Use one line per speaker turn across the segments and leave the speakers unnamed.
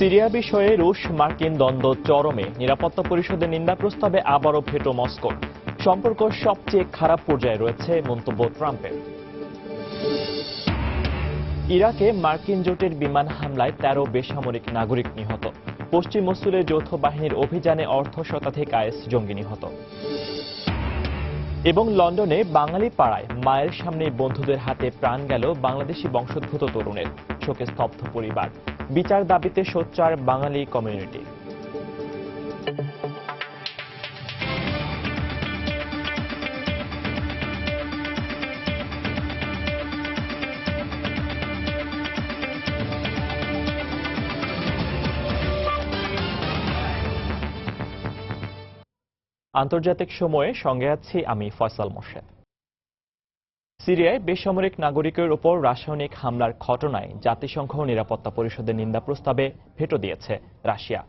Syria বিষয়ে রুশ মার্কিন দ্বন্দ্ব চরমে, নিরাপত্তা পরিষদের নিন্দা প্রস্তাবে আবারও ভেটো মস্কোর। সম্পর্ক সবচেয়ে খারাপ পর্যায়ে রয়েছে মন্তব্য ট্রাম্পের। ইরাকে মার্কিন জোটের বিমান হামলায় 13 বেসামরিক নাগরিক নিহত। পশ্চিম মসুলে যৌথ বাহিনীর অভিযানে অর্ধশতাধিক আইএস জঙ্গি নিহত। এবং লন্ডনে বাঙালি পাড়ায় মায়ের সামনে বন্ধুদের হাতে প্রাণ গেল বাংলাদেশি বংশোদ্ভূত তরুণের। শোকে স্তব্ধ পরিবার, বিচার দাবিতে সোচ্চার বাঙালি কমিউনিটি। আন্তর্জাতিক সময়ে সঙ্গে আছি আমি ফয়সাল মোর্শেদ। সিরিয়ায় বেসামরিক নাগরিকের উপর রাসায়নিক হামলার ঘটনায় জাতিসংঘ নিরাপত্তা পরিষদের নিন্দা প্রস্তাবে ভেটো দিয়েছে রাশিয়া।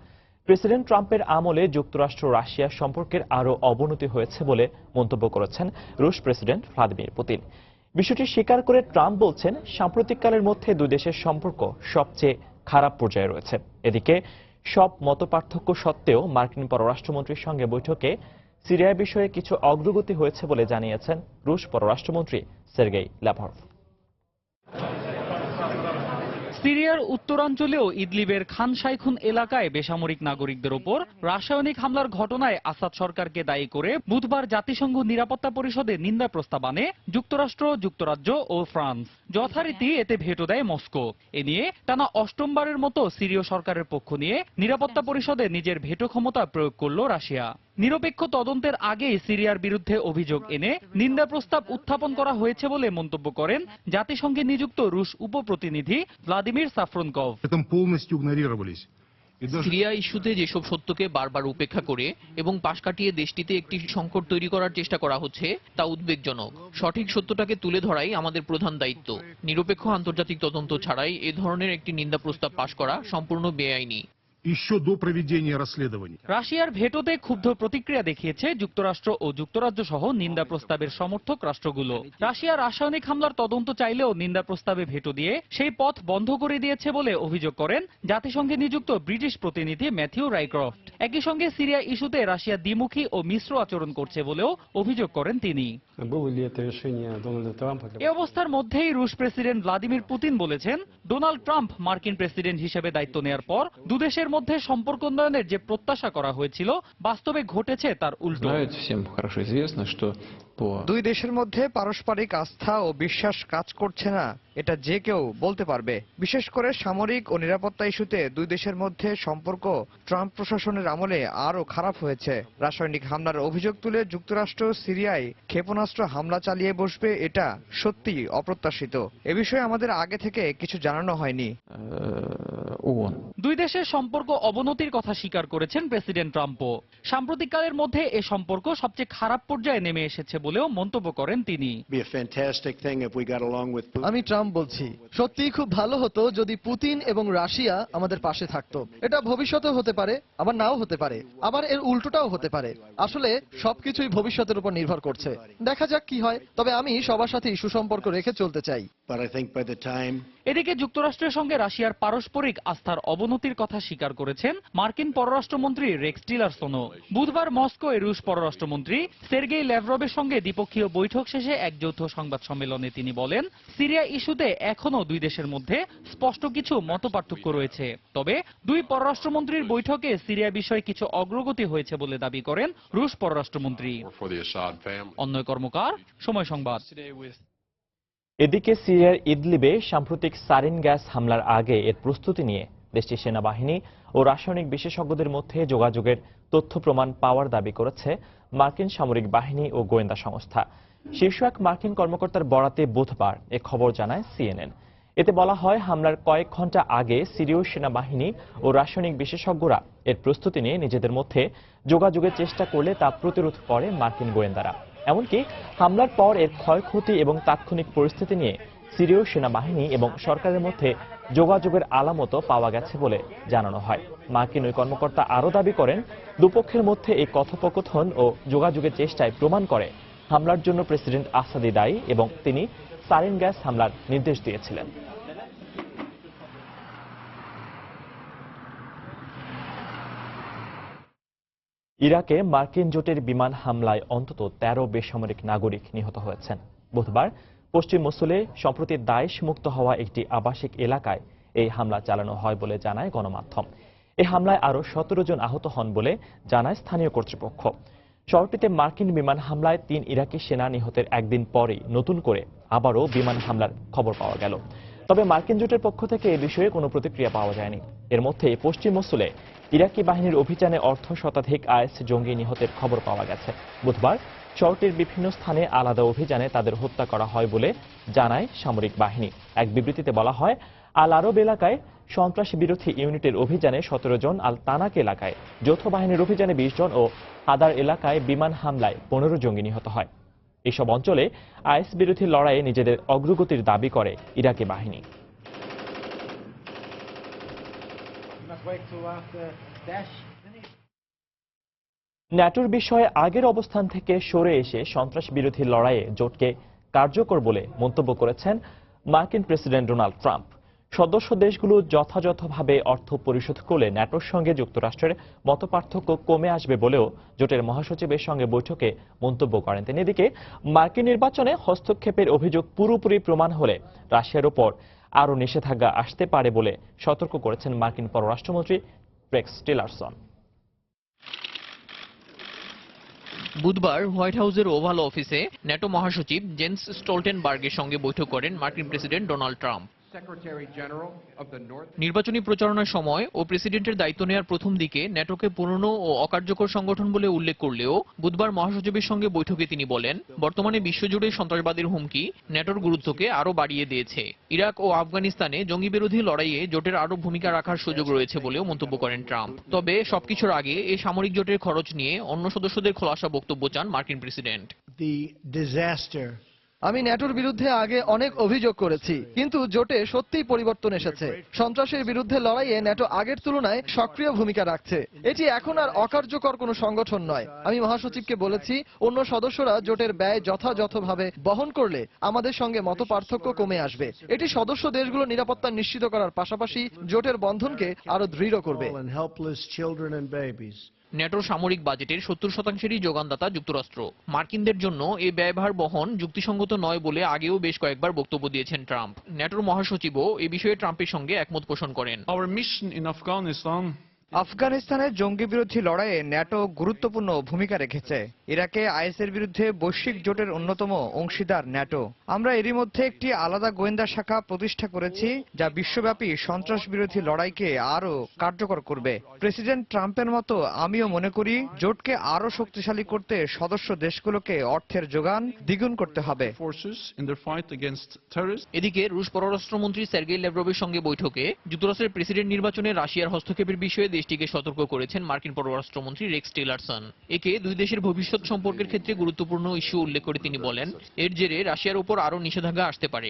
প্রেসিডেন্ট ট্রাম্পের আমলে যুক্তরাষ্ট্র রাশিয়া সম্পর্কের আরও অবনতি হয়েছে বলে মন্তব্য করেছেন রুশ প্রেসিডেন্ট ভ্লাদিমির পুতিন। বিষয়টি স্বীকার করে ট্রাম্প বলছেন, সাম্প্রতিককালের মধ্যে দুই দেশের সম্পর্ক সবচেয়ে খারাপ পর্যায়ে রয়েছে। এদিকে সব মতপার্থক্য সত্ত্বেও মার্কিন পররাষ্ট্রমন্ত্রীর সঙ্গে বৈঠকে সিরিয়া বিষয়ে কিছু অগ্রগতি হয়েছে বলে জানিয়েছেন রুশ পররাষ্ট্রমন্ত্রী সের্গেই ল্যাভরভ।
সিরিয়ার উত্তরাঞ্চলেও ইদলিবের খান শাইখুন এলাকায় বেসামরিক নাগরিকদের ওপর রাসায়নিক হামলার ঘটনায় আসাদ সরকারকে দায়ী করে বুধবার জাতিসংঘ নিরাপত্তা পরিষদে নিন্দা প্রস্তাব আনে যুক্তরাষ্ট্র, যুক্তরাজ্য ও ফ্রান্স। যথারীতি এতে ভেটো দেয় মস্কো। এ নিয়ে টানা অষ্টমবারের মতো সিরীয় সরকারের পক্ষ নিয়ে নিরাপত্তা পরিষদে নিজের ভেটো ক্ষমতা প্রয়োগ করল রাশিয়া। নিরপেক্ষ তদন্তের আগেই সিরিয়ার বিরুদ্ধে অভিযোগ এনে নিন্দা প্রস্তাব উত্থাপন করা হয়েছে বলে মন্তব্য করেন জাতিসংঘে নিযুক্ত রুশ উপপ্রতিনিধি ভ্লাদিমির সাফরনকভ।
সিরিয়া ইস্যুতে যেসব সত্যকে বারবার উপেক্ষা করে এবং পাশ কাটিয়ে দেশটিতে একটি সংকট তৈরি করার চেষ্টা করা হচ্ছে তা উদ্বেগজনক। সঠিক সত্যটাকে তুলে ধরাই আমাদের প্রধান দায়িত্ব। নিরপেক্ষ আন্তর্জাতিক তদন্ত ছাড়াই এ ধরনের একটি নিন্দা প্রস্তাব পাশ করা সম্পূর্ণ বেআইনি।
রাশিয়ার ভেটোতে ক্ষুব্ধ প্রতিক্রিয়া দেখিয়েছে যুক্তরাষ্ট্র ও যুক্তরাজ্য সহ নিন্দা প্রস্তাবের সমর্থক রাষ্ট্রগুলো। রাশিয়া রাসায়নিক হামলার তদন্ত চাইলেও নিন্দা প্রস্তাবে ভেটো দিয়ে সেই পথ বন্ধ করে দিয়েছে বলে অভিযোগ করেন জাতিসংঘে নিযুক্ত ব্রিটিশ প্রতিনিধি ম্যাথিউ রাইক্রফট। একই সঙ্গে সিরিয়া ইস্যুতে রাশিয়া দ্বিমুখী ও মিশ্র আচরণ করছে বলেও অভিযোগ করেন তিনি। এ অবস্থার মধ্যেই রুশ প্রেসিডেন্ট ভ্লাদিমির পুতিন বলেছেন, ডোনাল্ড ট্রাম্প মার্কিন প্রেসিডেন্ট হিসেবে দায়িত্ব নেয়ার পর দুদেশের মধ্যে সম্পর্ক উন্নয়নের যে প্রত্যাশা করা হয়েছিল বাস্তবে ঘটেছে তার উল্টো।
দুই দেশের মধ্যে পারস্পরিক আস্থা ও বিশ্বাস কাজ করছে না, এটা যে কেউ বলতে পারবে। বিশেষ করে সামরিক ও নিরাপত্তা ইস্যুতে দুই দেশের মধ্যে সম্পর্ক ট্রাম্প প্রশাসনের আমলে আরও খারাপ হয়েছে। রাসায়নিক হামলার অভিযোগ তুলে যুক্তরাষ্ট্র সিরিয়ায় ক্ষেপণাস্ত্র হামলা চালিয়ে বসবে, এটা সত্যি অপ্রত্যাশিত। এ বিষয়ে আমাদের আগে থেকে কিছু জানানো হয়নি।
দুই দেশের সম্পর্ক অবনতির কথা স্বীকার করেছেন প্রেসিডেন্ট ট্রাম্পও। সাম্প্রতিককালের মধ্যে এ সম্পর্ক সবচেয়ে খারাপ পর্যায়ে নেমে এসেছে বলেও মন্তব্য করেন তিনি।
আমি ট্রাম্প বলছি, সত্যিই খুব ভালো হতো যদি পুতিন এবং রাশিয়া আমাদের পাশে থাকতো। এটা ভবিষ্যতেও হতে পারে, আবার নাও হতে পারে, আবার এর উল্টোটাও হতে পারে। আসলে সবকিছুই ভবিষ্যতের উপর নির্ভর করছে। দেখা যাক কি হয়, তবে আমি সবার সাথেই সুসম্পর্ক রেখে চলতে চাই।
এদিকে যুক্তরাষ্ট্রের সঙ্গে রাশিয়ার পারস্পরিক আস্থার অবনতির কথা স্বীকার করেছেন মার্কিন পররাষ্ট্রমন্ত্রী রেক্স টিলারসনও। বুধবার মস্কোয় রুশ পররাষ্ট্রমন্ত্রী সের্গেই ল্যাভরভের সঙ্গে দ্বিপক্ষীয় বৈঠক শেষে এক যৌথ সংবাদ সম্মেলনে তিনি বলেন, সিরিয়া ইস্যুতে এখনো দুই দেশের মধ্যে স্পষ্ট কিছু মতপার্থক্য রয়েছে। তবে দুই পররাষ্ট্রমন্ত্রীর বৈঠকে সিরিয়া বিষয়ে কিছু অগ্রগতি হয়েছে বলে দাবি করেন রুশ পররাষ্ট্রমন্ত্রী। অন্যয় কর্মকার, সময় সংবাদ।
এদিকে সিরিয়ার ইদলিবে সাম্প্রতিক সারিন গ্যাস হামলার আগে এর প্রস্তুতি নিয়ে দেশটির সেনাবাহিনী ও রাসায়নিক বিশেষজ্ঞদের মধ্যে যোগাযোগের তথ্য প্রমাণ পাওয়ার দাবি করেছে মার্কিন সামরিক বাহিনী ও গোয়েন্দা সংস্থা। শীর্ষ এক মার্কিন কর্মকর্তার বরাতে বুধবার এ খবর জানায় CNN। এতে বলা হয়, হামলার কয়েক ঘন্টা আগে সিরীয় সেনাবাহিনী ও রাসায়নিক বিশেষজ্ঞরা এর প্রস্তুতি নিয়ে নিজেদের মধ্যে যোগাযোগের চেষ্টা করলে তা প্রতিরোধ করে মার্কিন গোয়েন্দারা। এমনকি হামলার পর এর ক্ষয়ক্ষতি এবং তাৎক্ষণিক পরিস্থিতি নিয়ে সিরীয় সেনাবাহিনী এবং সরকারের মধ্যে যোগাযোগের আলামতও পাওয়া গেছে বলে জানানো হয়। মার্কিন ওই কর্মকর্তা আরও দাবি করেন, দুপক্ষের মধ্যে এই কথোপকথন ও যোগাযোগের চেষ্টায় প্রমাণ করে হামলার জন্য প্রেসিডেন্ট আসাদই দায়ী এবং তিনি সারিন গ্যাস হামলার নির্দেশ দিয়েছিলেন। ইরাকে মার্কিন জোটের বিমান হামলায় অন্তত 13 বেসামরিক নাগরিক নিহত হয়েছেন। বুধবার পশ্চিম মসুলে সম্প্রতি দায়েশ মুক্ত হওয়া একটি আবাসিক এলাকায় এই হামলা চালানো হয় বলে জানায় গণমাধ্যম। এই হামলায় আরও 17 জন আহত হন বলে জানায় স্থানীয় কর্তৃপক্ষ। শহরটিতে মার্কিন বিমান হামলায় 3 ইরাকি সেনা নিহতের একদিন পরেই নতুন করে আবারও বিমান হামলার খবর পাওয়া গেল। তবে মার্কিন জোটের পক্ষ থেকে এ বিষয়ে কোনো প্রতিক্রিয়া পাওয়া যায়নি। এর মধ্যে পশ্চিম মসুলে ইরাকি বাহিনীর অভিযানে অর্ধ শতাধিক আইএস জঙ্গি নিহতের খবর পাওয়া গেছে। বুধবার শহরটির বিভিন্ন স্থানে আলাদা অভিযানে তাদের হত্যা করা হয় বলে জানায় সামরিক বাহিনী। এক বিবৃতিতে বলা হয়, আল আরব এলাকায় সন্ত্রাস বিরোধী ইউনিটের অভিযানে 17 জন, আল তানাক এলাকায় যৌথ বাহিনীর অভিযানে 20 জন ও হাদার এলাকায় বিমান হামলায় 15 জঙ্গি নিহত হয়। এসব অঞ্চলে আইএস বিরোধী লড়াইয়ে নিজেদের অগ্রগতির দাবি করে ইরাকি বাহিনী। ন্যাটোর বিষয়ে আগের অবস্থান থেকে সরে এসে সন্ত্রাস বিরোধী লড়াইয়ে জোটকে কার্যকর বলে মন্তব্য করেছেন মার্কিন প্রেসিডেন্ট ডোনাল্ড ট্রাম্প। সদস্য দেশগুলো যথাযথভাবে অর্থ পরিশোধ করলে ন্যাটোর সঙ্গে যুক্তরাষ্ট্রের মতপার্থক্য কমে আসবে বলেও জোটের মহাসচিবের সঙ্গে বৈঠকে মন্তব্য করেন তিনি। এদিকে মার্কিন নির্বাচনে হস্তক্ষেপের অভিযোগ পুরোপুরি প্রমাণ হলে রাশিয়ার ওপর আরও নিষেধাজ্ঞা আসতে পারে বলে সতর্ক করেছেন মার্কিন পররাষ্ট্রমন্ত্রী রেক্স টিলারসন।
বুধবার হোয়াইট হাউসের ওভাল অফিসে ন্যাটো মহাসচিব জেন্স স্টলটেনবার্গের সঙ্গে বৈঠক করেন মার্কিন প্রেসিডেন্ট ডোনাল্ড ট্রাম্প। নির্বাচনী প্রচারণার সময় ও প্রেসিডেন্টের দায়িত্ব নেওয়ার প্রথম দিকে ন্যাটোকে পুরনো ও অকার্যকর সংগঠন বলে উল্লেখ করলেও বুধবার মহাসচিবের সঙ্গে বৈঠকে তিনি বলেন, বর্তমানে বিশ্বজুড়ে সন্ত্রাসবাদের হুমকি ন্যাটোর গুরুত্বকে আরও বাড়িয়ে দিয়েছে। ইরাক ও আফগানিস্তানে জঙ্গি বিরোধী লড়াইয়ে জোটের আরও ভূমিকা রাখার সুযোগ রয়েছে বলেও মন্তব্য করেন ট্রাম্প। তবে সবকিছুর আগে এই সামরিক জোটের খরচ নিয়ে অন্য সদস্যদের খোলাসা বক্তব্য চান মার্কিন প্রেসিডেন্ট।
আমি ন্যাটোর বিরুদ্ধে আগে অনেক অভিযোগ করেছি, কিন্তু জোটে সত্যিই পরিবর্তন এসেছে। সন্ত্রাসের বিরুদ্ধে লড়াইয়ে ন্যাটো আগের তুলনায় সক্রিয় ভূমিকা রাখছে। এটি এখন আর অকার্যকর কোনো সংগঠন নয়। আমি মহাসচিবকে বলেছি, অন্য সদস্যরা জোটের ব্যয় যথাযথভাবে বহন করলে আমাদের সঙ্গে মতপার্থক্য কমে আসবে। এটি সদস্য দেশগুলোর নিরাপত্তা নিশ্চিত করার পাশাপাশি জোটের বন্ধনকে আরো দৃঢ় করবে।
ন্যাটোর সামরিক বাজেটের 70%-এরই যোগানদাতা যুক্তরাষ্ট্র। মার্কিনদের জন্য এই ব্যয়ভার বহন যুক্তিসঙ্গত নয় বলে আগেও বেশ কয়েকবার বক্তব্য দিয়েছেন ট্রাম্প। ন্যাটোর মহাসচিবও এ বিষয়ে ট্রাম্পের সঙ্গে একমত পোষণ করেন।
আফগানিস্তানের জঙ্গি বিরোধী লড়াইয়ে ন্যাটো গুরুত্বপূর্ণ ভূমিকা রেখেছে। ইরাকে আইএসের বিরুদ্ধে বৈশ্বিক জোটের অন্যতম অংশীদার ন্যাটো। আমরা এরই মধ্যে একটি আলাদা গোয়েন্দা শাখা প্রতিষ্ঠা করেছি, যা বিশ্বব্যাপী সন্ত্রাস বিরোধী লড়াইকে আরও কার্যকর করবে। প্রেসিডেন্ট ট্রাম্পের মতো আমিও মনে করি, জোটকে আরও শক্তিশালী করতে সদস্য দেশগুলোকে অর্থের যোগান দ্বিগুণ করতে হবে।
এদিকে রুশ পররাষ্ট্রমন্ত্রী সের্গেই ল্যাভরভের সঙ্গে বৈঠকে যুক্তরাষ্ট্রের প্রেসিডেন্ট নির্বাচনে রাশিয়ার হস্তক্ষেপের বিষয়ে দেশটিকে সতর্ক করেছেন মার্কিন পররাষ্ট্রমন্ত্রী রেক্স টিলারসন। একে দুই দেশের ভবিষ্যৎ সম্পর্কের ক্ষেত্রে গুরুত্বপূর্ণ ইস্যু উল্লেখ করে তিনি বলেন, এর জেরে রাশিয়ার উপর আরও নিষেধাজ্ঞা আসতে পারে।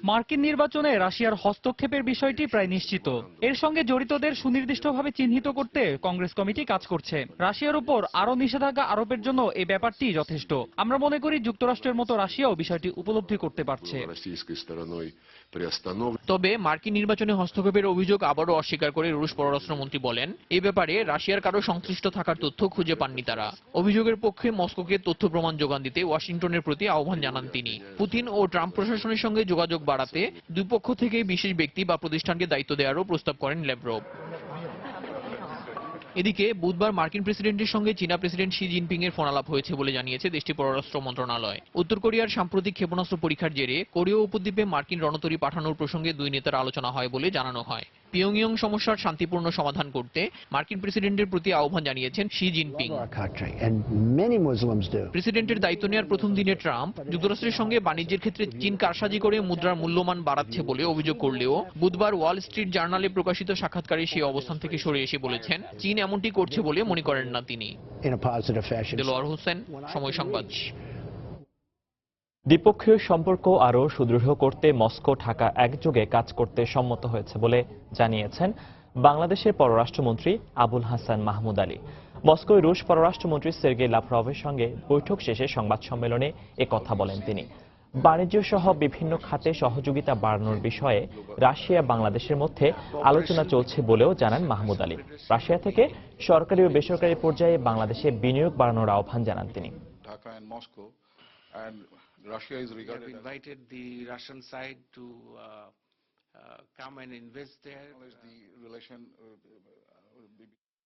মার্কিন নির্বাচনে রাশিয়ার হস্তক্ষেপের বিষয়টি প্রায় নিশ্চিত। এর সঙ্গে জড়িতদের সুনির্দিষ্টভাবে চিহ্নিত করতে কংগ্রেস কমিটি কাজ করছে। রাশিয়ার উপর আরও নিষেধাজ্ঞা আরোপের জন্য এই ব্যাপারটি যথেষ্ট। আমরা মনে করি যুক্তরাষ্ট্রের মতো রাশিয়াও বিষয়টি উপলব্ধি করতে পারছে।
তবে মার্কিন নির্বাচনে হস্তক্ষেপের অভিযোগ আবারও অস্বীকার করে রুশ পররাষ্ট্রমন্ত্রী বলেন, এ ব্যাপারে রাশিয়ার কারো সংশ্লিষ্ট থাকার তথ্য খুঁজে পাননি তারা। অভিযোগের পক্ষে মস্কোকে তথ্য প্রমাণ যোগান দিতে ওয়াশিংটনের প্রতি আহ্বান জানান তিনি। পুতিন ও ট্রাম্প প্রশাসনের সঙ্গে যোগাযোগ বাড়াতে দুই পক্ষ থেকে বিশেষ ব্যক্তি বা প্রতিষ্ঠানকে দায়িত্ব দেওয়ারও প্রস্তাব করেন ল্যাভরভ। এদিকে বুধবার মার্কিন প্রেসিডেন্টের সঙ্গে চীনা প্রেসিডেন্ট শি জিনপিং এর ফোনালাপ হয়েছে বলে জানিয়েছে দেশটির পররাষ্ট্র মন্ত্রণালয়। উত্তর কোরিয়ার সাম্প্রতিক ক্ষেপণাস্ত্র পরীক্ষার জেরে কোরীয় উপদ্বীপে মার্কিন রণতরী পাঠানোর প্রসঙ্গে দুই নেতার আলোচনা হয় বলে জানানো হয়। পিয়ংইয়ং সমস্যার শান্তিপূর্ণ সমাধান করতে মার্কিন প্রেসিডেন্টের প্রতি আহ্বান জানিয়েছেন শি জিনপিং। প্রেসিডেন্টের দায়িত্ব নেওয়ার প্রথম দিনে ট্রাম্প যুক্তরাষ্ট্রের সঙ্গে বাণিজ্যের ক্ষেত্রে চীন কারসাজি করে মুদ্রার মূল্যমান বাড়াচ্ছে বলে অভিযোগ করলেও বুধবার ওয়াল স্ট্রিট জার্নালে প্রকাশিত সাক্ষাৎকারে সেই অবস্থান থেকে সরে এসে বলেছেন, চীন এমনটি করছে বলে মনে করেন না তিনি। দেলোয়ার হোসেন, সময় সংবাদ।
দ্বিপক্ষীয় সম্পর্ক আরও সুদৃঢ় করতে মস্কো ঢাকা একযোগে কাজ করতে সম্মত হয়েছে বলে জানিয়েছেন বাংলাদেশের পররাষ্ট্রমন্ত্রী আবুল হাসান মাহমুদ আলী। মস্কোয় রুশ পররাষ্ট্রমন্ত্রী সের্গেই লাভরভের সঙ্গে বৈঠক শেষে সংবাদ সম্মেলনে কথা বলেন তিনি। বাণিজ্য সহ বিভিন্ন খাতে সহযোগিতা বাড়ানোর বিষয়ে রাশিয়া বাংলাদেশের মধ্যে আলোচনা চলছে বলেও জানান মাহমুদ আলী। রাশিয়া থেকে সরকারি ও বেসরকারি পর্যায়ে বাংলাদেশে বিনিয়োগ বাড়ানোর আহ্বান জানান তিনি।
Dhaka and Moscow, and Russia is
We have
regarded as
invited the Russian side to come and invest there.
the relation.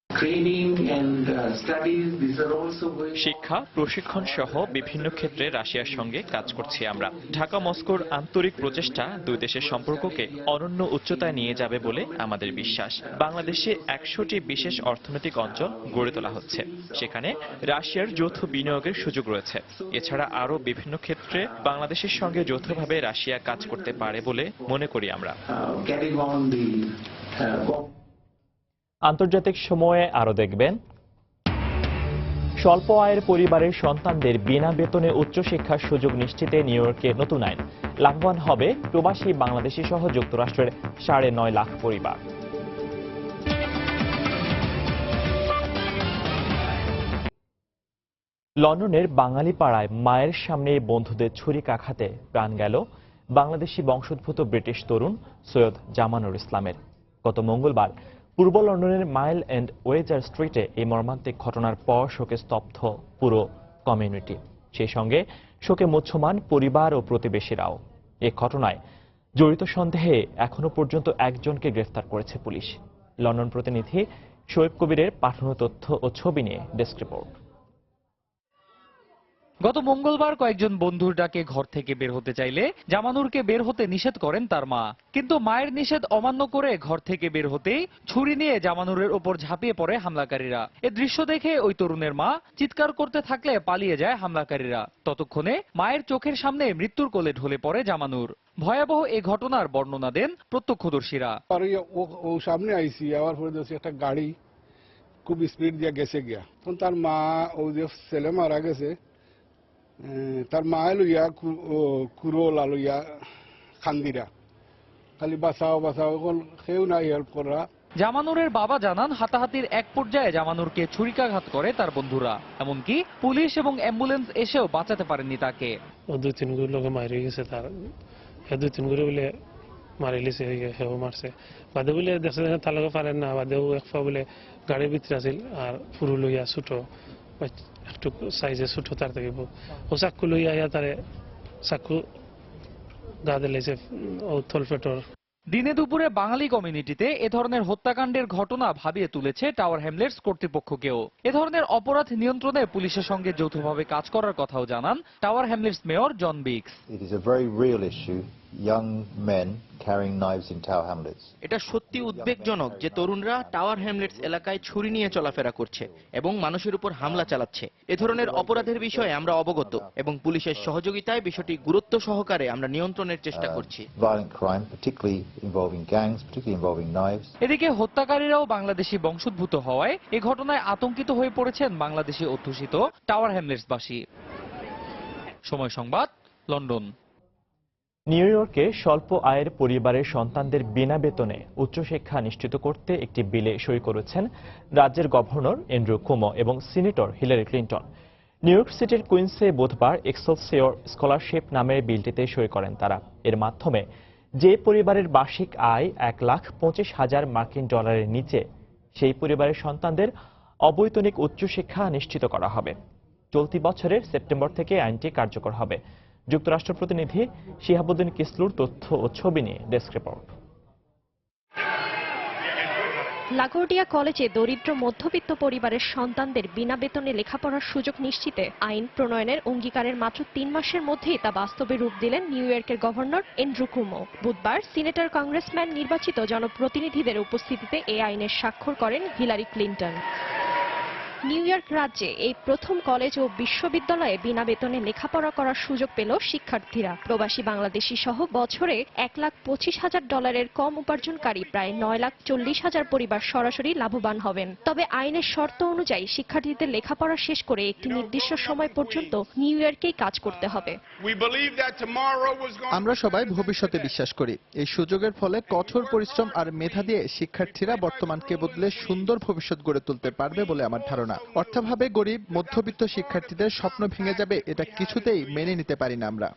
Training and studies, these are also going on.
শিক্ষা, প্রশিক্ষণ সহ বিভিন্ন ক্ষেত্রে রাশিয়ার সঙ্গে কাজ করছি আমরা। ঢাকা মস্কোর আন্তরিক প্রচেষ্টা দুই দেশের সম্পর্ককে অনন্য উচ্চতায় নিয়ে যাবে বলে আমাদের বিশ্বাস। বাংলাদেশে 100টি বিশেষ অর্থনৈতিক অঞ্চল গড়ে তোলা হচ্ছে, সেখানে রাশিয়ার যৌথ বিনিয়োগের সুযোগ রয়েছে। এছাড়া আরও বিভিন্ন ক্ষেত্রে বাংলাদেশের সঙ্গে যৌথভাবে রাশিয়া কাজ করতে পারে বলে মনে করি আমরা।
Carrying on the
আন্তর্জাতিক সময়ে আরো দেখবেন, স্বল্প আয়ের পরিবারের সন্তানদের বিনা বেতনে উচ্চশিক্ষার সুযোগ নিশ্চিতে নিউ ইয়র্কের নতুন আইন। লাভবান হবে প্রবাসী বাংলাদেশি সহ যুক্তরাষ্ট্রের 9.5 লাখ পরিবার। লন্ডনের বাঙালি পাড়ায় মায়ের সামনে বন্ধুদের ছুরিকাঘাতে প্রাণ গেল বাংলাদেশি বংশোদ্ভূত ব্রিটিশ তরুণ সৈয়দ জামানুর ইসলামের। গত মঙ্গলবার পূর্ব লন্ডনের মাইল এন্ড ওয়েজার স্ট্রিটে এই মর্মান্তিক ঘটনার পর শোকে স্তব্ধ পুরো কমিউনিটি, সেই সঙ্গে শোকে মুহ্যমান পরিবার ও প্রতিবেশীরাও। এ ঘটনায় জড়িত সন্দেহে এখনো পর্যন্ত একজনকে গ্রেফতার করেছে পুলিশ। লন্ডন প্রতিনিধি শোয়েব কবিরের পাঠানো তথ্য ও ছবি নিয়ে ডেস্ক রিপোর্ট।
গত মঙ্গলবার কয়েকজন বন্ধুর ডাকে ঘর থেকে বের হতে চাইলে জামানুরকে বের হতে নিষেধ করেন তার মা, কিন্তু মায়ের নিষেধ অমান্য করে ঘর থেকে বের হতেই ছুরি নিয়ে জামানুরের ওপর ঝাঁপিয়ে পড়ে হামলাকারীরা। এ দৃশ্য দেখে ওই তরুণের মা চিৎকার করতে থাকলে পালিয়ে যায় হামলাকারীরা। ততক্ষণে মায়ের চোখের সামনে মৃত্যুর কোলে ঢলে পড়ে জামানুর। ভয়াবহ এ ঘটনার বর্ণনা দেন প্রত্যক্ষদর্শীরা।
ও সামনে আইসি আবার পরে দেখছি একটা গাড়ি খুব স্পিড দিয়ে গেছে গিয়া, তখন তার মা ও যে ছেলে মারা গেছে তার মা লইয়া কুরোল লইয়া খান্দিরা খালি বাঁচাও বাঁচাও, কেউ নাই হেল্প করা।
জামানুরের বাবা জানান, হাতাহাতির এক পর্যায়ে জামানুরকে ছুরিকাঘাত করে তার বন্ধুরা, এমনকি পুলিশ এবং অ্যাম্বুলেন্স এসেও বাঁচাতে পারেননি তাকে।
ও 2-3 গুলো লোকে মারি গেছে, তার 2-3 গুলো বলে মারি লিছে, হেও মারছে বাদে বলে দেখছে তার লগে পারেন না, বাদেও একফা বলে গাড়ির ভিতরে আছিল আর ফুরু লইয়া ছোট একটু সাইজে ছোট তার থেকে ও চাকু লইয়া আয়া তারে চাকু গা দিলেছে ও থলফেটর।
দিনে দুপুরে বাঙালি কমিউনিটিতে এ ধরনের হত্যাকাণ্ডের ঘটনা ভাবিয়ে তুলেছে টাওয়ার হ্যামলেটস কর্তৃপক্ষকেও। এ ধরনের অপরাধ নিয়ন্ত্রণে পুলিশের সঙ্গে যৌথভাবে কাজ করার কথাও জানান Tower Hamlets mayor John Biggs.
It is a very real issue, young men carrying knives in Tower Hamlets.
এটা সত্যি উদ্বেগজনক যে তরুণরা টাওয়ার হ্যামলেটস এলাকায় ছুরি নিয়ে চলাফেরা করছে এবং মানুষের উপর হামলা চালাচ্ছে। এ ধরনের অপরাধের বিষয়ে আমরা অবগত এবং পুলিশের সহযোগিতায় বিষয়টি গুরুত্ব সহকারে আমরা নিয়ন্ত্রণের চেষ্টা করছি।
Violent crime, particularly involving gangs, particularly involving knives.
এদিকে হত্যাকারীরাও বাংলাদেশি বংশোদ্ভূত হওয়ায় এ ঘটনায় আতঙ্কিত হয়ে পড়েছেন বাংলাদেশি অধ্যুষিত টাওয়ার হ্যামলেটসবাসী। সময় সংবাদ, লন্ডন।
নিউ ইয়র্কে স্বল্প আয়ের পরিবারের সন্তানদের বিনা বেতনে উচ্চশিক্ষা নিশ্চিত করতে একটি বিলে সই করেছেন রাজ্যের গভর্নর অ্যান্ড্রু কুমো এবং senator Hillary Clinton. New York সিটির কুইন্সে বুধবার এক্সেলসিওর স্কলারশিপ নামের বিলটিতে সই করেন তারা। এর মাধ্যমে যে পরিবারের বার্ষিক আয় $1,25,000 মার্কিন ডলারের নিচে, সেই পরিবারের সন্তানদের অবৈতনিক উচ্চশিক্ষা নিশ্চিত করা হবে। চলতি বছরের সেপ্টেম্বর থেকে আইনটি কার্যকর হবে। যুক্তরাষ্ট্র প্রতিনিধি শিহাবুদ্দিন কিসলুর তথ্য ও ছবি নিয়ে ডেস্ক রিপোর্ট।
লাগোর্ডিয়া কলেজে দরিদ্র মধ্যবিত্ত পরিবারের সন্তানদের বিনা বেতনে লেখাপড়ার সুযোগ নিশ্চিতে আইন প্রণয়নের অঙ্গীকারের মাত্র 3 মাসের মধ্যেই তা বাস্তবে রূপ দিলেন নিউ ইয়র্কের গভর্নর অ্যান্ড্রু কুমো। বুধবার সিনেটর, কংগ্রেসম্যান, নির্বাচিত জনপ্রতিনিধিদের উপস্থিতিতে এই আইনের স্বাক্ষর করেন হিলারি ক্লিন্টন। নিউ ইয়র্ক রাজ্যে এই প্রথম কলেজ ও বিশ্ববিদ্যালয়ে বিনা বেতনে লেখাপড়া করার সুযোগ পেল শিক্ষার্থীরা। প্রবাসী বাংলাদেশী সহ বছরে $1,25,000 কম উপার্জনকারী প্রায় 9,40,000 পরিবার সরাসরি লাভবান হবেন। তবে আইনের শর্ত অনুযায়ী শিক্ষার্থীদের লেখাপড়া শেষ করে একটি নির্দিষ্ট সময় পর্যন্ত নিউ ইয়র্কেই কাজ করতে হবে।
আমরা সবাই ভবিষ্যতে বিশ্বাস করি। এই সুযোগের ফলে কঠোর পরিশ্রম আর মেধা দিয়ে শিক্ষার্থীরা বর্তমানকে বদলে সুন্দর ভবিষ্যৎ গড়ে তুলতে পারবে বলে আমার ধারণা। অর্থাভাবে গরিব মধ্যবিত্ত শিক্ষার্থীদের স্বপ্ন ভেঙে যাবে, এটা কিছুতেই মেনে নিতে পারি না আমরা।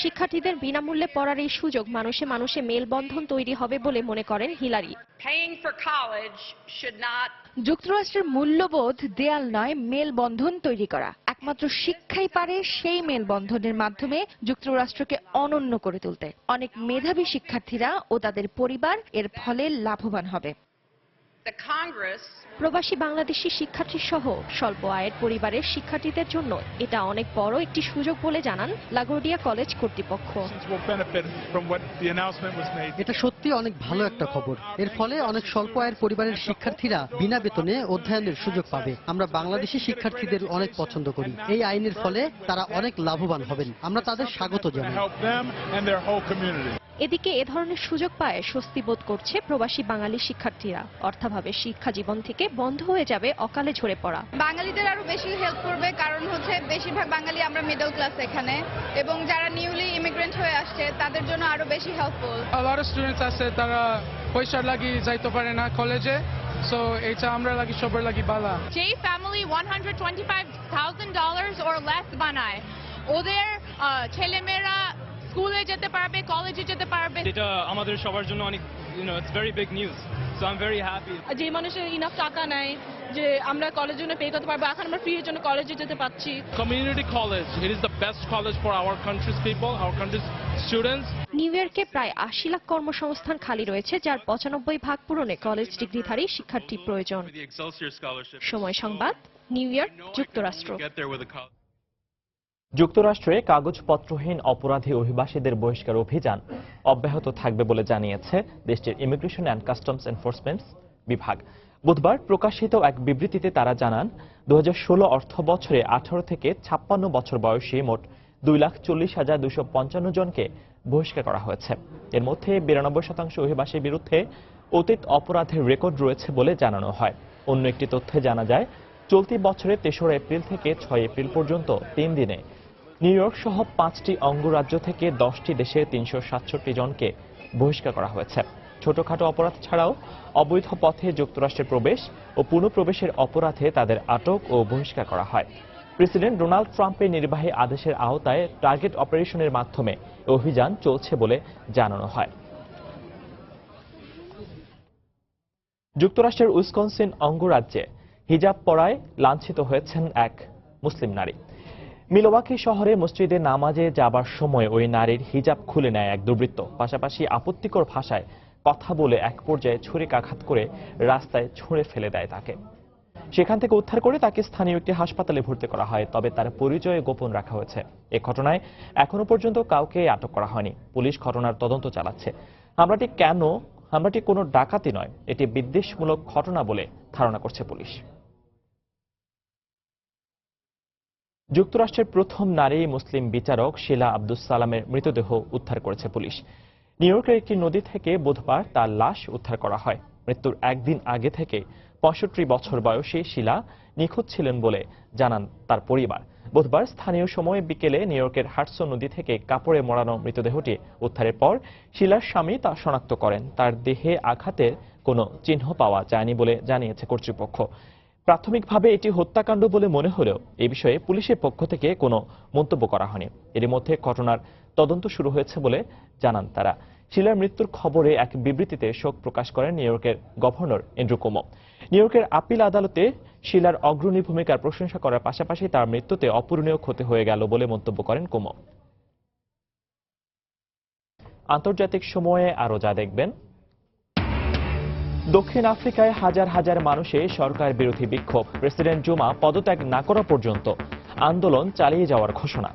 শিক্ষার্থীদের বিনামূল্যে পড়ার এই সুযোগ মানুষে মানুষে মেলবন্ধন তৈরি হবে বলে মনে করেন হিলারি।
যুক্তরাষ্ট্রের মূল্যবোধ দেয়াল নয়, মেলবন্ধন তৈরি করা। একমাত্র শিক্ষাই পারে সেই মেলবন্ধনের মাধ্যমে যুক্তরাষ্ট্রকে অনন্য করে তুলতে। অনেক মেধাবী শিক্ষার্থীরা ও তাদের পরিবার এর ফলে লাভবান হবে।
প্রবাসী বাংলাদেশি শিক্ষার্থী সহ স্বল্প আয়ের পরিবারের শিক্ষার্থীদের জন্য এটা অনেক বড় একটি সুযোগ বলে জানান লাগোর্ডিয়া কলেজ কর্তৃপক্ষ।
এটা সত্যি অনেক ভালো একটা খবর। এর ফলে অনেক স্বল্প আয়ের পরিবারের শিক্ষার্থীরা বিনা বেতনে অধ্যয়নের সুযোগ পাবে। আমরা বাংলাদেশি শিক্ষার্থীদের অনেক পছন্দ করি। এই আইনের ফলে তারা অনেক লাভবান হবেন। আমরা তাদের স্বাগত জানাই।
এদিকে এ ধরনের সুযোগ পায় স্বস্তি বোধ করছে প্রবাসী বাঙালি শিক্ষার্থীরা। অর্থাভাবে শিক্ষা জীবন থেকে বন্ধ হয়ে যাবে অকালে ঝরে পড়া।
বাঙালিদের আরো বেশি হেল্প করবে, কারণ হচ্ছে বেশিরভাগ বাঙালি আমরা মিডল ক্লাস এখানে, এবং যারা নিউলি ইমিগ্রেন্ট হয়ে আসছে তাদের জন্য আরো বেশি হেল্পফুল।
আরো স্টুডেন্টস আছে তারা পয়সা লাগি যাইতে পারে না কলেজে, সো এটা আমরা লাগি সবার লাগি বালা।
যেই ফ্যামিলি $125,000 or less বানায়, ওদের ছেলেমেয়েরা স্কুলে যেতে পারবে, কলেজে যেতে পারবে।
এটা আমাদের সবার জন্য অনেক it's very big news, so I'm very happy.
যে মানুষের ইনাফ টাকা নাই যে আমরা কলেজের জন্য পে করতে পারবো, এখন আমরা ফ্রি এর জন্য কলেজে যেতে পারছি।
Community college, it is the best college for our country's people, our country's students.
New ইয়র্কে প্রায় 80 লাখ কর্মসংস্থান খালি রয়েছে, যার 95% পূরণে কলেজ ডিগ্রিধারী শিক্ষার্থী প্রয়োজন। সময় সংবাদ, নিউ ইয়র্ক, যুক্তরাষ্ট্র।
যুক্তরাষ্ট্রে কাগজপত্রহীন অপরাধী অভিবাসীদের বহিষ্কার অভিযান অব্যাহত থাকবে বলে জানিয়েছে দেশটির ইমিগ্রেশন অ্যান্ড কাস্টমস এনফোর্সমেন্ট বিভাগ। বুধবার প্রকাশিত এক বিবৃতিতে তারা জানান, 2016 অর্থ বছরে 18 থেকে 56 বছর বয়সী মোট 2,40,255 জনকে বহিষ্কার করা হয়েছে। এর মধ্যে 92% অভিবাসীর বিরুদ্ধে অতীত অপরাধের রেকর্ড রয়েছে বলে জানানো হয়। অন্য একটি তথ্যে জানা যায়, চলতি বছরের 3 এপ্রিল থেকে 6 এপ্রিল পর্যন্ত 3 দিনে নিউ ইয়র্ক সহ 5টি অঙ্গরাজ্য থেকে 10টি দেশের 367 জনকে বহিষ্কার করা হয়েছে। ছোটখাটো অপরাধ ছাড়াও অবৈধ পথে যুক্তরাষ্ট্রে প্রবেশ ও পুনঃপ্রবেশের অপরাধে তাদের আটক ও বহিষ্কার করা হয়। প্রেসিডেন্ট ডোনাল্ড ট্রাম্পের নির্বাহী আদেশের আওতায় টার্গেট অপারেশনের মাধ্যমে অভিযান চলছে বলে জানানো হয়। যুক্তরাষ্ট্রের উইসকনসিন অঙ্গরাজ্যে হিজাব পরায় লাঞ্ছিত হয়েছেন এক মুসলিম নারী। মিলওয়াকি শহরে মসজিদে নামাজে যাবার সময় ওই নারীর হিজাব খুলে নেয় এক দুর্বৃত্ত। পাশাপাশি আপত্তিকর ভাষায় কথা বলে এক পর্যায়ে ছুরিকাঘাত করে রাস্তায় ছুঁড়ে ফেলে দেয় তাকে। সেখান থেকে উদ্ধার করে তাকে স্থানীয় একটি হাসপাতালে ভর্তি করা হয়, তবে তার পরিচয় গোপন রাখা হয়েছে। এ ঘটনায় এখনো পর্যন্ত কাউকে আটক করা হয়নি। পুলিশ ঘটনার তদন্ত চালাচ্ছে। হামলাটি কোনো ডাকাতি নয়, এটি বিদ্বেষমূলক ঘটনা বলে ধারণা করছে পুলিশ। যুক্তরাষ্ট্রের প্রথম নারী মুসলিম বিচারক শিলা আব্দুস সালামের মৃতদেহ উদ্ধার করেছে পুলিশ। নিউ ইয়র্কের একটি নদী থেকে বুধবার তার লাশ উদ্ধার করা হয়। মৃত্যুর একদিন আগে থেকে 65 বছর বয়সী শিলা নিখোঁজ ছিলেন বলে জানান তার পরিবার। বুধবার স্থানীয় সময় বিকেলে নিউ ইয়র্কের হাডসন নদী থেকে কাপড়ে মোড়ানো মৃতদেহটি উদ্ধারের পর শিলার স্বামী তা শনাক্ত করেন। তার দেহে আঘাতের কোনো চিহ্ন পাওয়া যায়নি বলে জানিয়েছে কর্তৃপক্ষ। প্রাথমিকভাবে এটি হত্যাকাণ্ড বলে মনে হলেও এ বিষয়ে পুলিশের পক্ষ থেকে কোনো মন্তব্য করা হয়নি। এর মধ্যে ঘটনার তদন্ত শুরু হয়েছে বলে জানান তারা। শিলার মৃত্যুর খবরে এক বিবৃতিতে শোক প্রকাশ করেন নিউ ইয়র্কের গভর্নর অ্যান্ড্রু কুমো। নিউ ইয়র্কের আপিল আদালতে শিলার অগ্রণী ভূমিকার প্রশংসা করার পাশাপাশি তার মৃত্যুতে অপূরণীয় ক্ষতি হয়ে গেল বলে মন্তব্য করেন কুমো। আন্তর্জাতিক সময়ে আরো যা দেখবেন, দক্ষিণ আফ্রিকায় হাজার হাজার মানুষের সরকার বিরোধী বিক্ষোভ। প্রেসিডেন্ট জুমা পদত্যাগ না করা পর্যন্ত আন্দোলন চালিয়ে যাওয়ার ঘোষণা।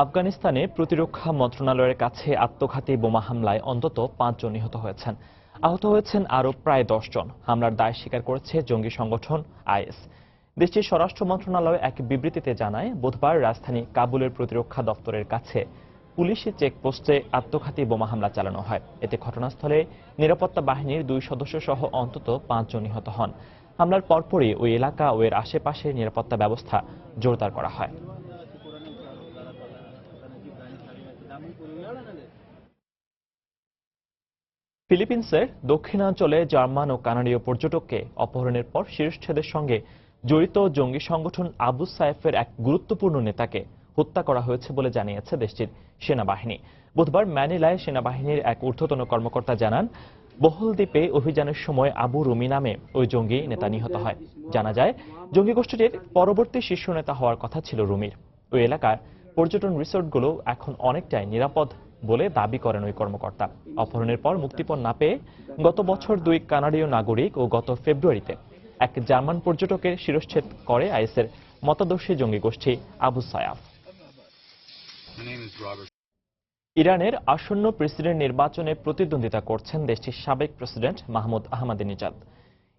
আফগানিস্তানে প্রতিরক্ষা মন্ত্রণালয়ের কাছে আত্মঘাতী বোমা হামলায় অন্তত 5 জন নিহত হয়েছেন। আহত হয়েছেন আরও প্রায় 10 জন। হামলার দায় স্বীকার করেছে জঙ্গি সংগঠন আইএস। দেশটির স্বরাষ্ট্র মন্ত্রণালয় এক বিবৃতিতে জানায়, বুধবার রাজধানী কাবুলের প্রতিরক্ষা দপ্তরের কাছে পুলিশি চেকপোস্টে আত্মঘাতী বোমা হামলা চালানো হয়। এতে ঘটনাস্থলে নিরাপত্তা বাহিনীর 2 সদস্য সহ অন্তত 5 জন নিহত হন। হামলার পরপরই ওই এলাকা ও এর আশেপাশে নিরাপত্তা ব্যবস্থা জোরদার করা হয়। ফিলিপিন্সের দক্ষিণাঞ্চলে জার্মান ও কানাডীয় পর্যটককে অপহরণের পর শিরশ্ছেদের সঙ্গে জড়িত জঙ্গি সংগঠন আবু সাইফের এক গুরুত্বপূর্ণ নেতাকে হত্যা করা হয়েছে বলে জানিয়েছে দেশটির সেনাবাহিনী। বুধবার ম্যানিলায় সেনাবাহিনীর এক ঊর্ধ্বতন কর্মকর্তা জানান, বহল দ্বীপে অভিযানের সময় আবু রুমি নামে ওই জঙ্গি নেতা নিহত হয়। জানা যায়, জঙ্গি গোষ্ঠীটির পরবর্তী শীর্ষ নেতা হওয়ার কথা ছিল রুমির। ওই এলাকার পর্যটন রিসোর্টগুলো এখন অনেকটাই নিরাপদ বলে দাবি করেন ওই কর্মকর্তা। অপহরণের পর মুক্তিপণ না পেয়ে গত বছর 2 কানাডীয় নাগরিক ও গত ফেব্রুয়ারিতে এক জার্মান পর্যটকের শিরশ্ছেদ করে আইএসের মতাদর্শী জঙ্গি গোষ্ঠী আবু সায়াফ। ইরানের আসন্ন প্রেসিডেন্ট নির্বাচনে প্রতিদ্বন্দ্বিতা করছেন দেশটির সাবেক প্রেসিডেন্ট মাহমুদ আহমাদিনেজাদ।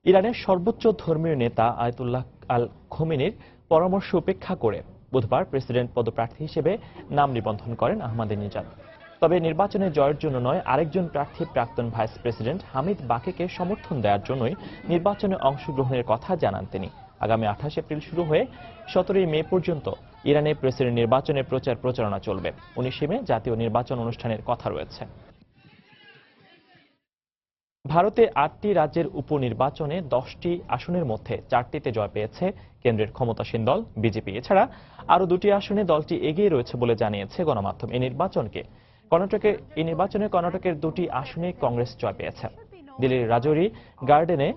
ইরানের সর্বোচ্চ ধর্মীয় নেতা আয়াতুল্লাহ আল খোমেনির পরামর্শ উপেক্ষা করে বুধবার প্রেসিডেন্ট পদপ্রার্থী হিসেবে নাম নিবন্ধন করেন আহমাদিনেজাদ। তবে নির্বাচনে জয়ের জন্য নয়, আরেকজন প্রার্থী প্রাক্তন ভাইস প্রেসিডেন্ট হামিদ বাকিকে সমর্থন দেওয়ার জন্যই নির্বাচনে অংশগ্রহণের কথা জানান তিনি। আগামী 28 এপ্রিল শুরু হয়ে 17 মে পর্যন্ত ইরানে প্রেসিডেন্ট নির্বাচনের প্রচারণা চলবে। 19 মে জাতীয় নির্বাচন অনুষ্ঠানের কথা রয়েছে। ভারতে 8টি রাজ্যের উপনির্বাচনে 10টি আসনের মধ্যে 4টিতে জয় পেয়েছে কেন্দ্রের ক্ষমতাসীন দল বিজেপি। এছাড়া আরও 2টি আসনে দলটি এগিয়ে রয়েছে বলে জানিয়েছে গণমাধ্যম। এই নির্বাচনে কর্ণাটকের 2টি আসনে কংগ্রেস জয় পেয়েছে। দিল্লির রাজৌরি গার্ডেনে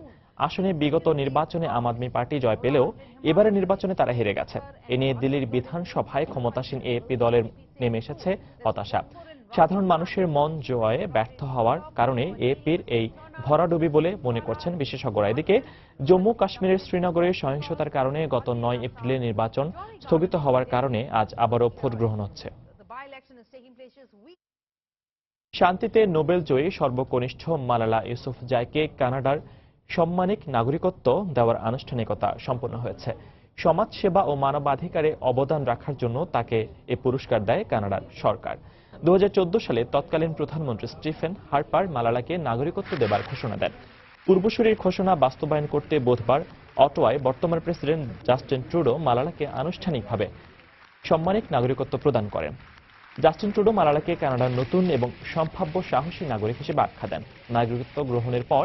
আসনে বিগত নির্বাচনে আম আদমি পার্টি জয় পেলেও এবারের নির্বাচনে তারা হেরে গেছে। এ নিয়ে দিল্লির বিধানসভায় ক্ষমতাসীন এএপি দলের নেমে এসেছে হতাশা। সাধারণ মানুষের মন জয়ে ব্যর্থ হওয়ার কারণে এএপির এই ভরাডুবি বলে মনে করছেন বিশেষজ্ঞরা। এদিকে জম্মু কাশ্মীরের শ্রীনগরের সহিংসতার কারণে গত 9 এপ্রিলে নির্বাচন স্থগিত হওয়ার কারণে আজ আবারও ভোট গ্রহণ হচ্ছে। শান্তিতে নোবেল জয়ী সর্বকনিষ্ঠ মালালা ইউসুফজাইকে কানাডার সাম্মানিক নাগরিকত্ব দেওয়ার আনুষ্ঠানিকতা সম্পন্ন হয়েছে। সমাজসেবা ও মানবাধিকারে অবদান রাখার জন্য তাকে এ পুরস্কার দেয় কানাডার সরকার। 2014 সালে তৎকালীন প্রধানমন্ত্রী স্টিফেন হার্পার মালালাকে নাগরিকত্ব দেবার ঘোষণা দেন। পূর্বসূরির ঘোষণা বাস্তবায়ন করতে বুধবার অটোয়ায় বর্তমান প্রেসিডেন্ট জাস্টিন ট্রুডো মালালাকে আনুষ্ঠানিকভাবে সাম্মানিক নাগরিকত্ব প্রদান করেন। জাস্টিন ট্রুডো মালালাকে কানাডার নতুন এবং সম্ভাব্য সাহসী নাগরিক হিসেবে আখ্যা দেন। নাগরিকত্ব গ্রহণের পর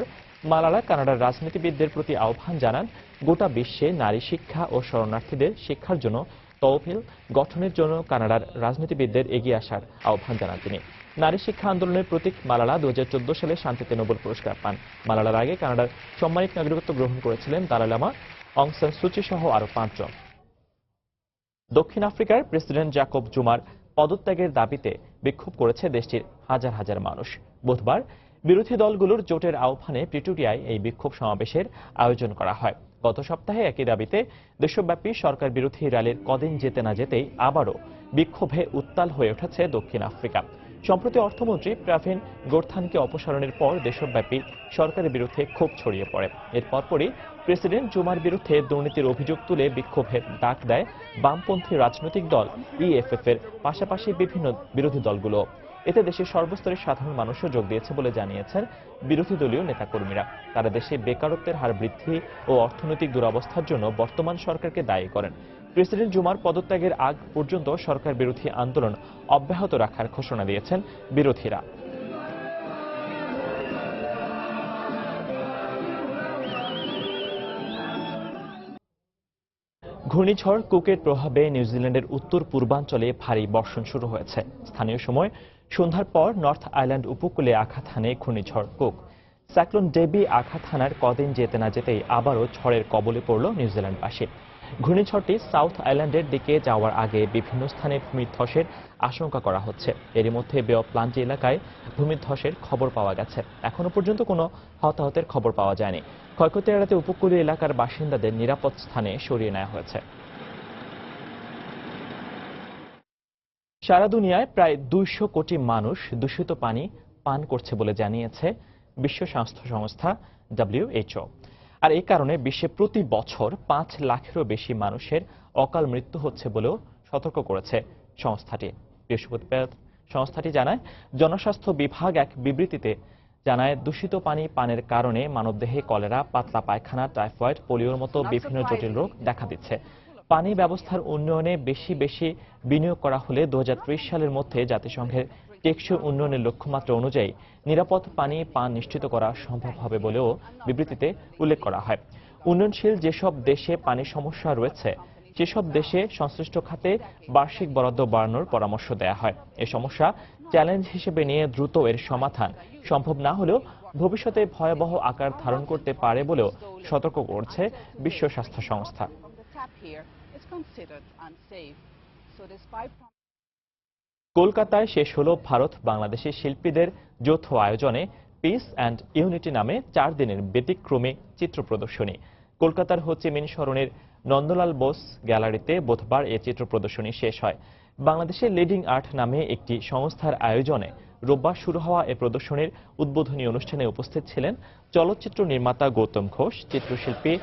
মালালা কানাডার রাজনীতিবিদদের প্রতি আহ্বান জানান, গোটা বিশ্বে নারী শিক্ষা ও শরণার্থীদের শিক্ষার জন্য তহবিল গঠনের জন্য কানাডার রাজনীতিবিদদের এগিয়ে আসার আহ্বান জানান তিনি। নারী শিক্ষা আন্দোলনের প্রতীক মালালা 2014 সালে শান্তিতে নোবেল পুরস্কার পান। মালালার আগে কানাডার সামরিক নাগরিকত্ব গ্রহণ করেছিলেন দালাই লামা, অং সান সুচি সহ আরো 5 জন। দক্ষিণ আফ্রিকার প্রেসিডেন্ট জ্যাকব জুমার পদত্যাগের দাবিতে বিক্ষোভ করেছে দেশটির হাজার হাজার মানুষ। বুধবার বিরোধী দলগুলোর জোটের আহ্বানে প্রিটোরিয়ায় এই বিক্ষোভ সমাবেশের আয়োজন করা হয়। গত সপ্তাহে একই দাবিতে দেশব্যাপী সরকার বিরোধী র্যালির কদিন যেতে না যেতেই আবারও বিক্ষোভে উত্তাল হয়ে উঠেছে দক্ষিণ আফ্রিকা। সম্প্রতি অর্থমন্ত্রী প্রাভিন গোর্থানকে অপসারণের পর দেশব্যাপী সরকারের বিরুদ্ধে ক্ষোভ ছড়িয়ে পড়ে। এর পরপরই প্রেসিডেন্ট জুমার বিরুদ্ধে দুর্নীতির অভিযোগ তুলে বিক্ষোভের ডাক দেয় বামপন্থী রাজনৈতিক দল ইএফএফ এর পাশাপাশি বিভিন্ন বিরোধী দলগুলো। এতে দেশের সর্বস্তরের সাধারণ মানুষও যোগ দিয়েছে বলে জানিয়েছেন বিরোধী দলীয় নেতাকর্মীরা। তারা দেশে বেকারত্বের হার বৃদ্ধি ও অর্থনৈতিক দুরবস্থার জন্য বর্তমান সরকারকে দায়ী করেন। প্রেসিডেন্ট জুমার পদত্যাগের আগ পর্যন্ত সরকার বিরোধী আন্দোলন অব্যাহত রাখার ঘোষণা দিয়েছেন বিরোধীরা। ঘূর্ণিঝড় কুকের প্রভাবে নিউজিল্যান্ডের উত্তর পূর্বাঞ্চলে ভারী বর্ষণ শুরু হয়েছে। স্থানীয় সময় সন্ধ্যার পর নর্থ আইল্যান্ড উপকূলে আঘাত হানে ঘূর্ণিঝড় কুক। সাইক্লোন ডেবি আঘাত হানার কদিন যেতে না যেতেই আবারও ঝড়ের কবলে পড়ল নিউজিল্যান্ডবাসী। ঘূর্ণিঝড়টি সাউথ আইল্যান্ডের দিকে যাওয়ার আগে বিভিন্ন স্থানে ভূমিধসের আশঙ্কা করা হচ্ছে। এরই মধ্যে বে অফ প্লান্টি এলাকায় ভূমিধসের খবর পাওয়া গেছে। এখনো পর্যন্ত কোনো হতাহতের খবর পাওয়া যায়নি। ক্ষয়ক্ষতি এড়াতে উপকূলীয় এলাকার বাসিন্দাদের নিরাপদ স্থানে সরিয়ে নেওয়া হয়েছে। সারা দুনিয়ায় প্রায় 200 কোটি মানুষ দূষিত পানি পান করছে বলে জানিয়েছে বিশ্ব স্বাস্থ্য সংস্থা WHO। আর এই কারণে বিশ্বে প্রতি বছর 5 লাখেরও বেশি মানুষের অকাল মৃত্যু হচ্ছে বলেও সতর্ক করেছে সংস্থাটি। বৃহস্পতিবার সংস্থাটি জানায়, জনস্বাস্থ্য বিভাগ এক বিবৃতিতে জানায়, দূষিত পানি পানের কারণে মানবদেহে কলেরা, পাতলা পায়খানা, টাইফয়েড, পোলিওর মতো বিভিন্ন জটিল রোগ দেখা দিচ্ছে। পানি ব্যবস্থার উন্নয়নে বেশি বিনিয়োগ করা হলে 2030 সালের মধ্যে জাতিসংঘের টেকসই উন্নয়নের লক্ষ্যমাত্রা অনুযায়ী নিরাপদ পান নিশ্চিত করা সম্ভব হবে বলেও বিবৃতিতে উল্লেখ করা হয়। উন্নয়নশীল যেসব দেশে পানির সমস্যা রয়েছে সেসব দেশে সংশ্লিষ্ট খাতে বার্ষিক বরাদ্দ বাড়ানোর পরামর্শ দেওয়া হয়। এ সমস্যা চ্যালেঞ্জ হিসেবে নিয়ে দ্রুত এর সমাধান সম্ভব না হলেও ভবিষ্যতে ভয়াবহ আকার ধারণ করতে পারে বলেও সতর্ক করছে বিশ্ব স্বাস্থ্য সংস্থা। কলকাতায় শেষ হলো ভারত বাংলাদেশের শিল্পীদের যৌথ আয়োজনে পিস অ্যান্ড ইউনিটি নামে 4 দিনের ব্যতিক্রমী চিত্র প্রদর্শনী। কলকাতার হো চি মিন সরণির নন্দলাল বোস গ্যালারিতে বুধবার এই চিত্র প্রদর্শনী শেষ হয়। বাংলাদেশের লিডিং আর্ট নামে একটি সংস্থার আয়োজনে রোববার শুরু হওয়া এ প্রদর্শনীর উদ্বোধনী অনুষ্ঠানে উপস্থিত ছিলেন চলচ্চিত্র নির্মাতা গৌতম ঘোষ, চিত্রশিল্পী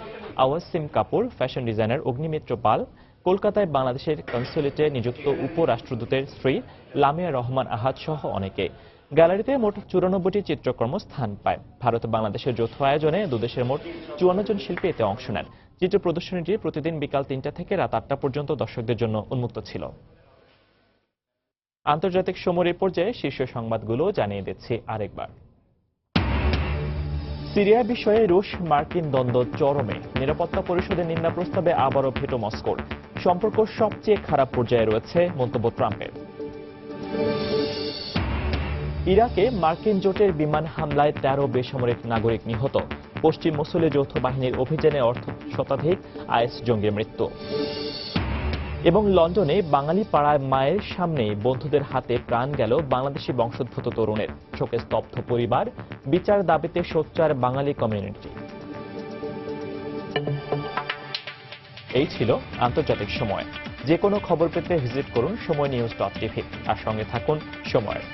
আওয়াসিম কাপুর, ফ্যাশন ডিজাইনার অগ্নিমিত্র পাল, কলকাতায় বাংলাদেশের কনসুলেটে নিযুক্ত উপরাষ্ট্রদূতের স্ত্রী লামিয়া রহমান আহাদ সহ অনেকে। গ্যালারিতে মোট 94টি চিত্রকর্ম স্থান পায়। ভারত বাংলাদেশের যৌথ আয়োজনে দুদেশের মোট 54 জন শিল্পী এতে অংশ নেন। চিত্র প্রদর্শনীটি প্রতিদিন বিকাল 3টা থেকে রাত 8টা পর্যন্ত দর্শকদের জন্য উন্মুক্ত ছিল। আন্তর্জাতিক সময়ের পর্যায়ে শীর্ষ সংবাদগুলো জানিয়ে দিচ্ছি আরেকবার। সিরিয়া বিষয়ে রুশ মার্কিন দ্বন্দ্ব চরমে, নিরাপত্তা পরিষদের নিন্দা প্রস্তাবে আবারও ভেটো মস্কোর। সম্পর্ক সবচেয়ে খারাপ পর্যায়ে রয়েছে মন্তব্য ট্রাম্পের। ইরাকে মার্কিন জোটের বিমান হামলায় 13 বেসামরিক নাগরিক নিহত। পশ্চিম মসুলে যৌথ বাহিনীর অভিযানে শতাধিক আইএস জঙ্গির মৃত্যু। এবং লন্ডনে বাঙালি পাড়ায় মায়ের সামনে বন্ধুদের হাতে প্রাণ গেল বাংলাদেশি বংশোদ্ভূত তরুণের। শোকে স্তব্ধ পরিবার, বিচার দাবিতে সোচ্চার বাঙালি কমিউনিটি। এই ছিল আন্তর্জাতিক সময়। যে কোনো খবর পেতে ভিজিট করুন সময়নিউজ.tv আর সঙ্গে থাকুন সময়ের।